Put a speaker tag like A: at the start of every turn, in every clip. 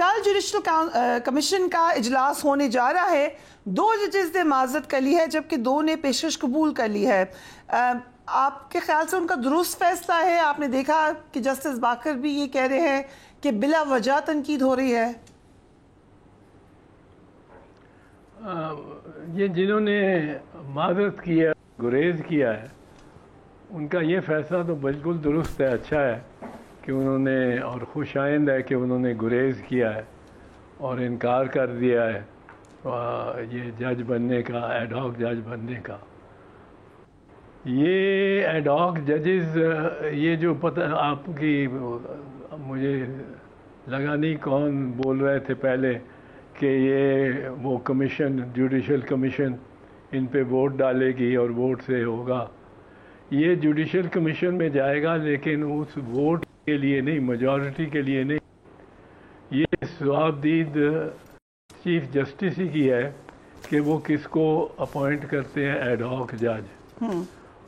A: کل judicial commission کا اجلاس ہونے جا رہا ہے. 2 ججز نے معذرت کر لی ہے جبکہ 2 نے پیشکش قبول کر لی ہے. آپ کے خیال سے ان کا درست فیصلہ ہے؟ آپ نے دیکھا کہ جسٹس باقر بھی یہ کہہ رہے ہیں کہ بلا وجہ تنقید ہو رہی ہے.
B: یہ جنہوں نے معذرت کی ہے، گریز کیا ہے، ان کا یہ فیصلہ تو بالکل درست ہے، اچھا ہے کہ انہوں نے، اور خوش آئند ہے کہ انہوں نے گریز کیا ہے اور انکار کر دیا ہے یہ جج بننے کا، ایڈ ہاک جج بننے کا. یہ ایڈ ہاک ججز، یہ جو پتہ آپ کی، مجھے لگا نہیں کون بول رہے تھے پہلے کہ یہ وہ کمیشن، جوڈیشل کمیشن ان پہ ووٹ ڈالے گی اور ووٹ سے ہوگا. یہ جوڈیشل کمیشن میں جائے گا لیکن اس ووٹ کے لیے نہیں، میجورٹی کے لیے نہیں. یہ ثوابدید چیف جسٹس ہی کی ہے کہ وہ کس کو اپوائنٹ کرتے ہیں ایڈ ہاک جج.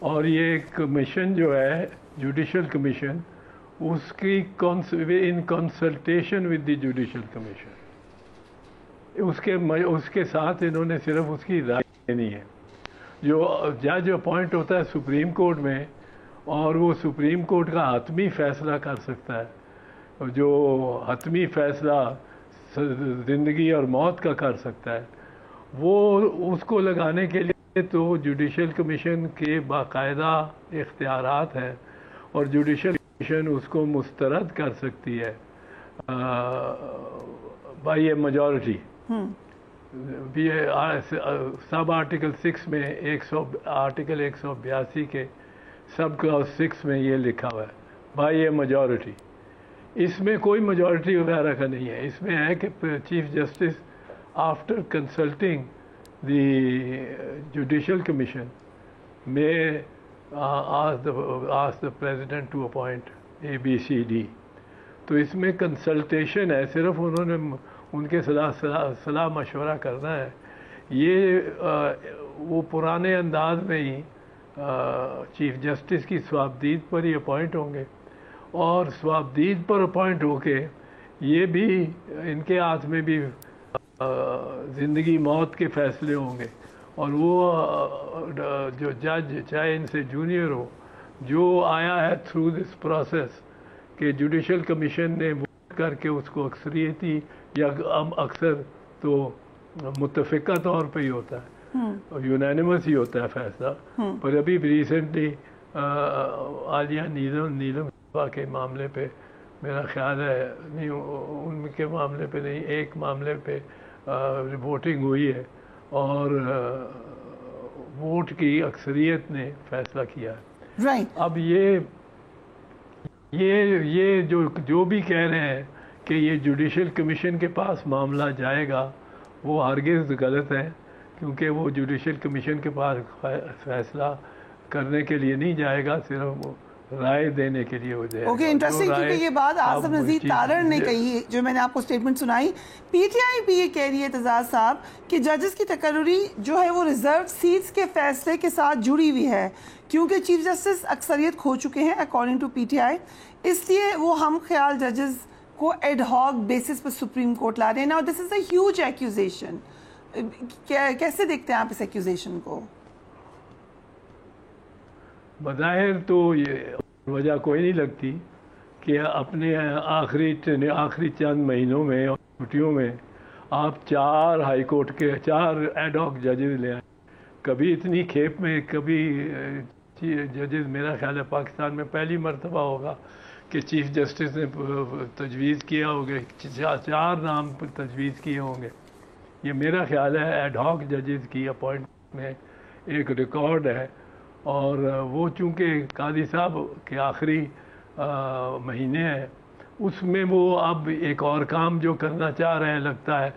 B: اور یہ کمیشن جو ہے جوڈیشل کمیشن، اس کی in consultation with the judicial commission, اس کے ساتھ انہوں نے صرف اس کی رائے دینی ہے. جو جج اپوائنٹ ہوتا ہے سپریم کورٹ میں، اور وہ سپریم کورٹ کا حتمی فیصلہ کر سکتا ہے، جو حتمی فیصلہ زندگی اور موت کا کر سکتا ہے، وہ اس کو لگانے کے لیے تو جوڈیشل کمیشن کے باقاعدہ اختیارات ہیں، اور جوڈیشل کمیشن اس کو مسترد کر سکتی ہے by a majority. Sub article 6 میں آرٹیکل 182 کے سب کلاس 6 میں یہ لکھا ہوا ہے بائی اے میجورٹی. اس میں کوئی میجورٹی وغیرہ کا نہیں ہے. اس میں ہے کہ chief justice after consulting the judicial commission may ask the president to appoint ABCD. تو اس میں کنسلٹیشن ہے، صرف انہوں نے ان کے صلاح مشورہ کرنا ہے. یہ وہ پرانے انداز میں ہی چیف جسٹس کی ثوابدید پر ہی اپوائنٹ ہوں گے، اور ثوابدید پر اپوائنٹ ہو کے یہ بھی ان کے ہاتھ میں بھی زندگی موت کے فیصلے ہوں گے. اور وہ جو جج چاہے ان سے جونیئر ہو، جو آیا ہے تھرو دس پروسیس کہ جوڈیشل کمیشن نے ووٹ کر کے اس کو اکثریتی، یا اکثر تو متفقہ طور پہ ہی ہوتا ہے، یونینیمس ہی ہوتا ہے فیصلہ. پر ابھی ریسنٹلی عالیہ نیلم کے معاملے پہ میرا خیال ہے، نہیں ان کے معاملے پہ نہیں، ایک معاملے پہ ووٹنگ ہوئی ہے اور ووٹ کی اکثریت نے فیصلہ کیا ہے. اب یہ جو بھی کہہ رہے ہیں کہ یہ جوڈیشل کمیشن کے پاس معاملہ جائے گا، وہ ہرگز غلط ہے، کیونکہ وہ جوڈیشل کمیشن کے پاس فیصلہ کرنے کے لیے نہیں جائے گا، صرف رائے دینے کے لیے ہو جائے گا.
A: اوکے، انٹرسٹنگ، کیونکہ یہ بات آصف نذیر تارڑ نے کہی، جو میں نے آپ کو سٹیٹمنٹ سنائی. PTI بھی یہ کہہ رہی ہے اعتزاز صاحب کہ ججز کی تقرری جو ہے وہ ریزرو سیٹس کے فیصلے کے ساتھ جڑی ہوئی ہے، کیونکہ چیف جسٹس اکثریت کھو چکے ہیں اکارڈنگ ٹو PTI، اس لیے وہ ہم خیال ججز کو ایڈ ہاک بیسس پر سپریم کورٹ لا رہے ہیں. Now this is a huge accusation. کیسے دیکھتے ہیں آپ اس ایکیوزیشن کو؟
B: بظاہر تو یہ وجہ کوئی نہیں لگتی کہ اپنے آخری چند مہینوں میں اور چھٹیوں میں آپ 4 ہائی کورٹ کے 4 ایڈ ہاک ججز لے آئیں. کبھی اتنی کھیپ میں، کبھی ججز، میرا خیال ہے پاکستان میں پہلی مرتبہ ہوگا کہ چیف جسٹس نے تجویز کیا ہوگا، 4 نام تجویز کیے ہوں گے. یہ میرا خیال ہے ایڈ ہاک ججز کی اپوائنٹمنٹ میں ایک ریکارڈ ہے. اور وہ چونکہ قاضی صاحب کے آخری مہینے ہیں، اس میں وہ اب ایک اور کام جو کرنا چاہ رہے ہیں، لگتا ہے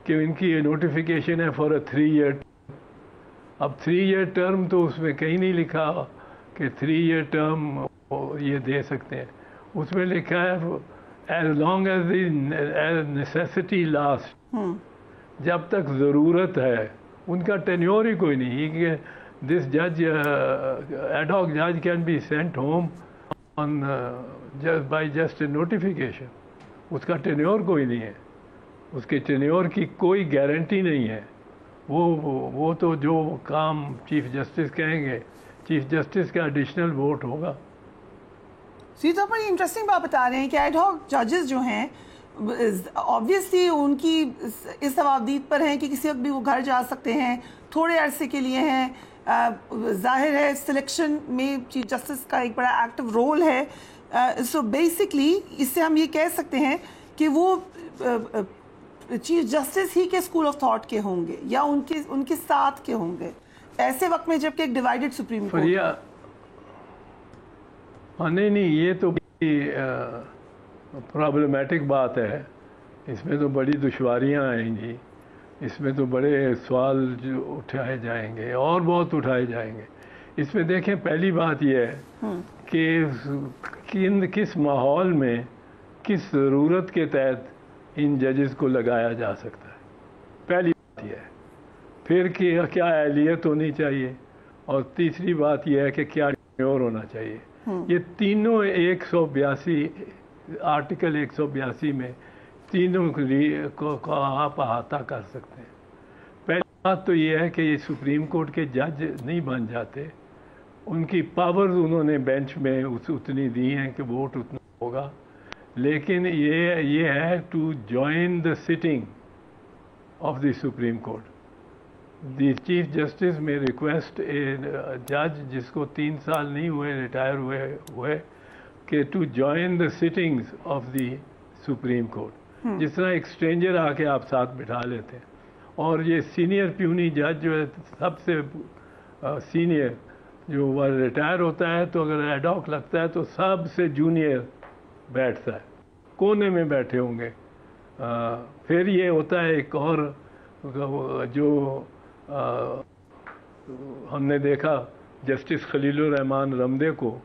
B: کہ ان کی نوٹیفیکیشن ہے فار اے 3 ایئر. اب 3 ایئر ٹرم تو اس میں کہیں نہیں لکھا کہ 3 ایئر ٹرم یہ دے سکتے ہیں. اس میں لکھا ہے as long as the necessity last, جب تک ضرورت ہے. ان کا ٹینیور ہی کوئی نہیں کہ دس جج ایڈ ہاک جج can be sent home on by just a notification. اس کا ٹینیور کوئی نہیں ہے. اس کے ٹینیور کی کوئی گارنٹی نہیں ہے. وہ تو جو کام چیف جسٹس کہیں گے, چیف جسٹس کا ایڈیشنل ووٹ ہوگا.
A: یہ تو بڑی انٹرسٹنگ بات بتا رہے ہیں کہ ایڈ ہاک ججز جو ہیں آبویسلی ان کی اس ثوابدید پر ہیں کہ کسی وقت بھی وہ گھر جا سکتے ہیں, تھوڑے عرصے کے لیے ہیں. ظاہر ہے سلیکشن میں چیف جسٹس کا ایک بڑا ایکٹیو رول ہے. سو بیسکلی اس سے ہم یہ کہہ سکتے ہیں کہ وہ چیف جسٹس ہی کے اسکول آف تھاٹ کے ہوں گے یا ان کے ساتھ کے ہوں گے ایسے وقت میں جبکہ ایک ڈیوائیڈڈ سپریم کورٹ.
B: نہیں, یہ تو پرابلمیٹک بات ہے. اس میں تو بڑی دشواریاں آئیں گی, اس میں تو بڑے سوال جو اٹھائے جائیں گے اور بہت اٹھائے جائیں گے. اس میں دیکھیں, پہلی بات یہ ہے کہ کس ماحول میں کس ضرورت کے تحت ان ججز کو لگایا جا سکتا ہے. پہلی بات یہ ہے. پھر کیا اہلیت ہونی چاہیے, اور تیسری بات یہ ہے کہ کیا ٹینیور ہونا چاہیے. یہ تینوں 182 آرٹیکل 182 میں تینوں کو آپ احاطہ کر سکتے ہیں. پہلی بات تو یہ ہے کہ یہ سپریم کورٹ کے جج نہیں بن جاتے. ان کی پاورز انہوں نے بینچ میں اتنی دی ہیں کہ ووٹ اتنا ہوگا, لیکن یہ ہے to join the sitting of the supreme court. The chief justice may request a جج جس کو 3 سال نہیں ہوئے ریٹائر ہوئے کہ to join the sittings of the supreme court. جس طرح ایک اسٹرینجر آ کے آپ ساتھ بٹھا لیتے ہیں. اور یہ سینئر پیونی جج جو ہے سب سے سینئر, جو وہ ریٹائر ہوتا ہے تو اگر ایڈ ہاک لگتا ہے تو سب سے جونیئر بیٹھتا ہے, کونے میں بیٹھے ہوں گے. پھر یہ ہوتا ہے ایک اور جو ہم نے دیکھا جسٹس خلیل الرحمان رمدے کو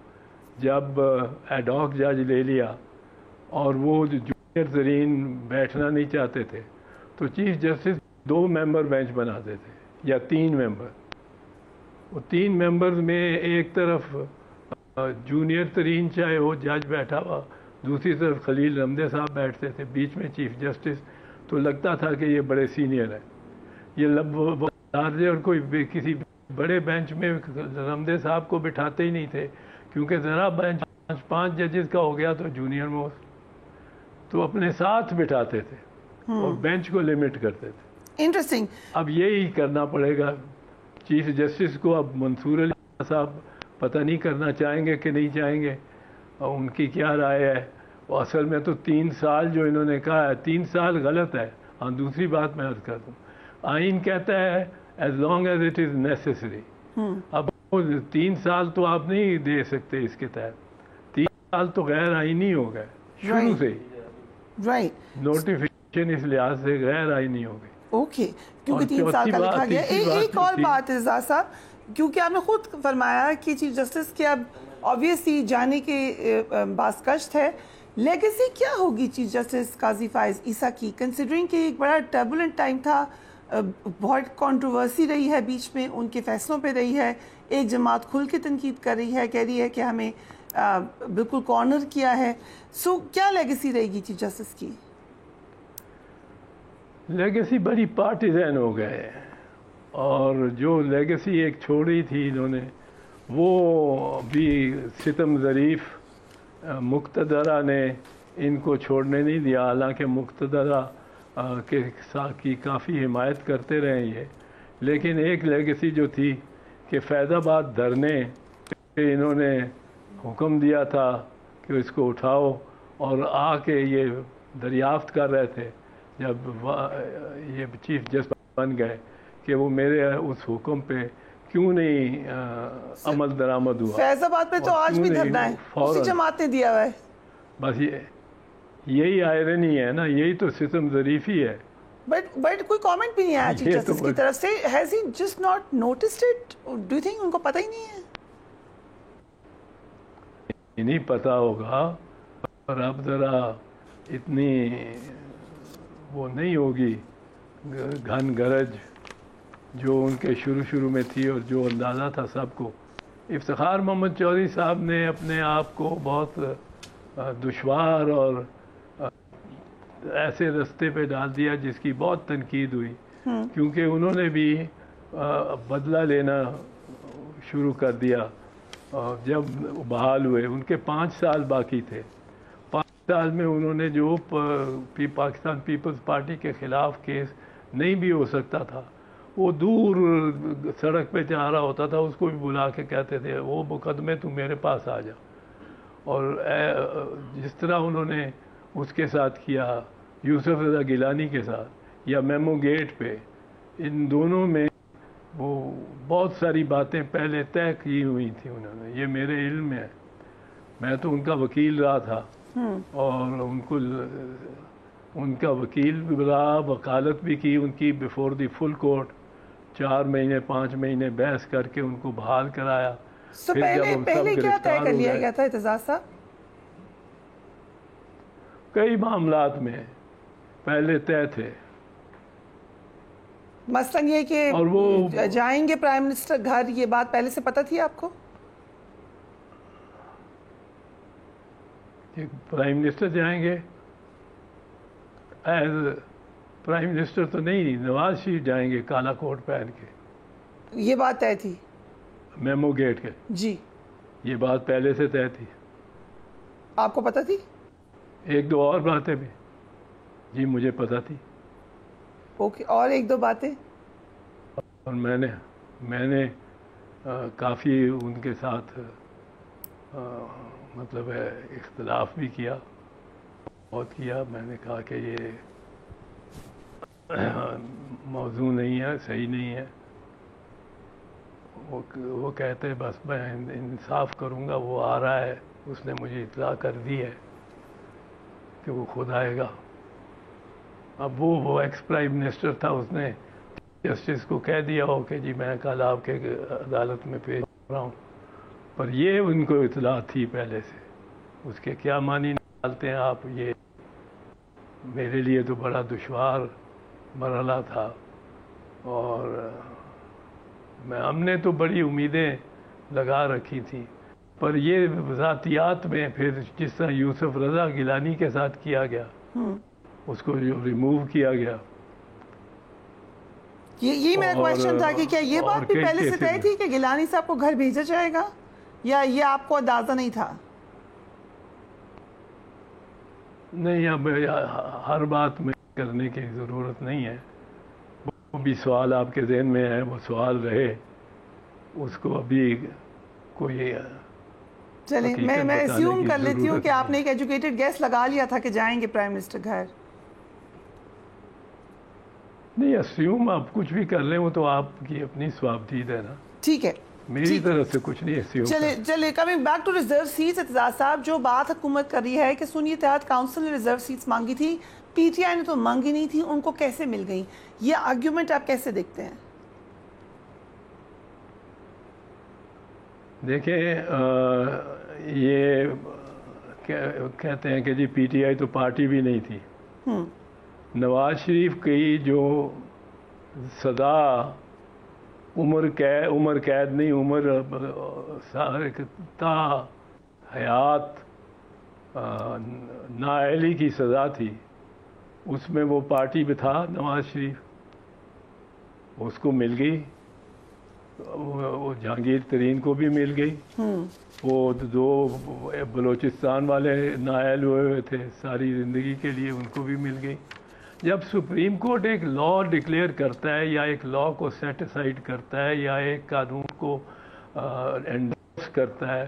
B: جب ایڈ ہاک جج لے لیا اور وہ جونیئر ترین بیٹھنا نہیں چاہتے تھے تو چیف جسٹس 2 ممبر بینچ بناتے تھے یا 3 ممبر. وہ 3 ممبرز میں ایک طرف جونیئر ترین چاہے وہ جج بیٹھا ہوا, دوسری طرف خلیل رمدے صاحب بیٹھتے تھے, بیچ میں چیف جسٹس. تو لگتا تھا کہ یہ بڑے سینئر ہیں. یہ اور کوئی کسی بڑے بینچ میں رمدے صاحب کو بٹھاتے ہی نہیں تھے, کیونکہ ذرا بینچ 5 ججز کا ہو گیا تو جونیئر موسٹ تو اپنے ساتھ بٹھاتے تھے اور بینچ کو لمٹ کرتے تھے.
A: انٹرسٹنگ.
B: اب یہی کرنا پڑے گا چیف جسٹس کو. اب منصور علی صاحب پتہ نہیں کرنا چاہیں گے کہ نہیں چاہیں گے, اور ان کی کیا رائے ہے. وہ اصل میں تو 3 سال جو انہوں نے کہا ہے 3 سال غلط ہے. ہاں, دوسری بات میں عرض کر دوں, آئین کہتا ہے as long as it is necessary. اب 3 سال تو آپ نہیں دے سکتے اس کے تحت. 3 سال تو غیر آئینی ہو گئے شروع سے ہی. نوٹیفیکیشن اس لحاظ سے غیر آئینی ہو گئی.
A: اوکے, کیونکہ 3 سال کا لکھا گیا. ایک اور بات اعزاز صاحب, کیونکہ آپ نے خود فرمایا کہ چیف جسٹس کے اب آبویسلی جانے کے باعث کشت ہے, لیگیسی کیا ہوگی چیف جسٹس قاضی فائز عیسیٰ کی, کنسیڈرنگ کہ ایک بڑا ٹربولنٹ ٹائم تھا, بہت کنٹروورسی رہی ہے بیچ میں, ان کے فیصلوں پہ رہی ہے, ایک جماعت کھل کے تنقید کر رہی ہے, کہہ رہی ہے کہ ہمیں بالکل کارنر کیا ہے. سو کیا لیگیسی رہے گی چیف جسٹس کی؟
B: لیگیسی بڑی پارٹیزن ہو گئے, اور جو لیگیسی ایک چھوڑی تھی انہوں نے وہ بھی ستم ظریف مقتدرہ نے ان کو چھوڑنے نہیں دیا. حالانکہ مقتدرہ کی کافی حمایت کرتے رہے یہ, لیکن ایک لیگیسی جو تھی کہ فیض آباد دھرنے پہ انہوں نے حکم دیا تھا کہ اس کو اٹھاؤ, اور آ کے یہ دریافت کر رہے تھے جب یہ چیف جسٹس بن گئے کہ وہ میرے اس حکم پہ کیوں نہیں عمل درآمد ہوا.
A: فیض آباد پہ تو آج بھی دھرنا ہے, اسی جماعت نے دیا ہوا ہے.
B: بس یہی آئرنی ہے نا, یہی تو ستم ظریفی ہے.
A: بٹ کوئی کامنٹ بھی نہیں آیا چیف جسٹس کی طرف سے. Has he just not noticed it? Do you think in کو پتہ ہی نہیں ہے؟
B: نہیں پتا ہوگا, اور اب ذرا اتنی وہ نہیں ہوگی گھن گرج جو ان کے شروع میں تھی, اور جو اندازہ تھا سب کو. افتخار محمد چودھری صاحب نے اپنے آپ کو بہت دشوار اور ایسے رستے پہ ڈال دیا جس کی بہت تنقید ہوئی، کیونکہ انہوں نے بھی بدلہ لینا شروع کر دیا جب بحال ہوئے. ان کے 5 سال باقی تھے. 5 سال میں انہوں نے جو پاکستان پیپلز پارٹی کے خلاف کیس نہیں بھی ہو سکتا تھا، وہ دور سڑک پہ جا رہا ہوتا تھا اس کو بھی بلا کے کہتے تھے وہ مقدمے تم میرے پاس آ جا. اور جس طرح انہوں نے اس کے ساتھ کیا یوسف رضا گیلانی کے ساتھ یا میمو گیٹ پہ، ان دونوں میں وہ بہت ساری باتیں پہلے طے کی ہوئی تھیں انہوں نے. یہ میرے علم میں ہے، میں تو ان کا وکیل رہا تھا اور ان کا وکیل بھی رہا، وکالت بھی کی ان کی بیفور دی فل کورٹ. 4 مہینے 5 مہینے بحث کر کے ان کو بحال کرایا.
A: پہلے کیا طے کر لیا گیا تھا اعتزاز صاحب؟
B: کئی معاملات میں پہلے طے تھے.
A: مثلاً یہ کہ جائیں گے پرائم منسٹر گھر، یہ بات پہلے سے پتہ تھی آپ کو؟
B: پرائم منسٹر جائیں گے ایز پرائم منسٹر تو نہیں، نواز شریف جائیں گے کالا کوٹ پہن کے.
A: یہ بات طے تھی
B: میمو گیٹ کے؟
A: جی
B: یہ بات پہلے سے طے تھی.
A: آپ کو پتہ تھی؟
B: 1-2 اور باتیں بھی جی مجھے پتہ تھی.
A: اوکے، اور 1-2 باتیں؟
B: اور میں نے کافی ان کے ساتھ مطلب ہے اختلاف بھی کیا، بہت کیا. میں نے کہا کہ یہ موضوع نہیں ہے، صحیح نہیں ہے. وہ کہتے بس میں انصاف کروں گا، وہ آ رہا ہے، اس نے مجھے اطلاع کر دی ہے کہ وہ خود آئے گا. اب وہ ایکس پرائم منسٹر تھا، اس نے جسٹس کو کہہ دیا ہو کہ جی میں کل آپ کے عدالت میں پیش کر رہا ہوں، پر یہ ان کو اطلاع تھی پہلے سے. اس کے کیا معنی نکالتے ہیں آپ، یہ میرے لیے تو بڑا دشوار مرحلہ تھا. اور ہم نے تو بڑی امیدیں لگا رکھی تھیں، پر یہ ذاتیات میں پھر جس طرح یوسف رضا گیلانی کے ساتھ کیا گیا، اس کو جو ریموو کیا گیا.
A: یہ میرا کویشچن تھا کہ کیا یہ بات بھی پہلے سے طے تھی کہ گیلانی صاحب کو گھر بھیجا جائے گا، یا یہ آپ کو اندازہ نہیں تھا؟
B: نہیں، اب ہر بات میں کرنے کی ضرورت نہیں ہے. وہ بھی سوال آپ کے ذہن میں ہے، وہ سوال رہے، اس کو ابھی کوئی
A: چلیں میں اسیوم کر لیتی ہوں کہ آپ نے ایک ایجوکیٹڈ گیس لگا لیا تھا کہ جائیں گے پرائم منسٹر گھر.
B: نہیں، اسیوم آپ کچھ بھی کر لیں، وہ تو آپ کی اپنی ثوابدید ہے نا.
A: ٹھیک ہے،
B: میری طرف سے کچھ نہیں اسیوم.
A: چلے coming back to reserve seats. Aitzaz صاحب، جو بات حکومت کر رہی ہے کہ سنی اتحاد کاؤنسل نے ریزرو سیٹس مانگی تھی، پی ٹی آئی نے تو مانگی نہیں تھی، ان کو کیسے مل گئی؟ یہ آرگیومنٹ آپ کیسے دیکھتے ہیں؟
B: دیکھیں، یہ کہتے ہیں کہ جی پی ٹی آئی تو پارٹی بھی نہیں تھی. نواز شریف کی جو سزا عمر قید نہیں، عمر تا حیات نااہلی کی سزا تھی، اس میں وہ پارٹی بھی تھا نواز شریف، اس کو مل گئی. وہ جہانگیر ترین کو بھی مل گئی. وہ 2 بلوچستان والے نااہل ہوئے تھے ساری زندگی کے لیے، ان کو بھی مل گئی. جب سپریم کورٹ ایک لا ڈکلیئر کرتا ہے یا ایک لا کو سیٹ اسائڈ کرتا ہے یا ایک قانون کو انڈورس کرتا ہے،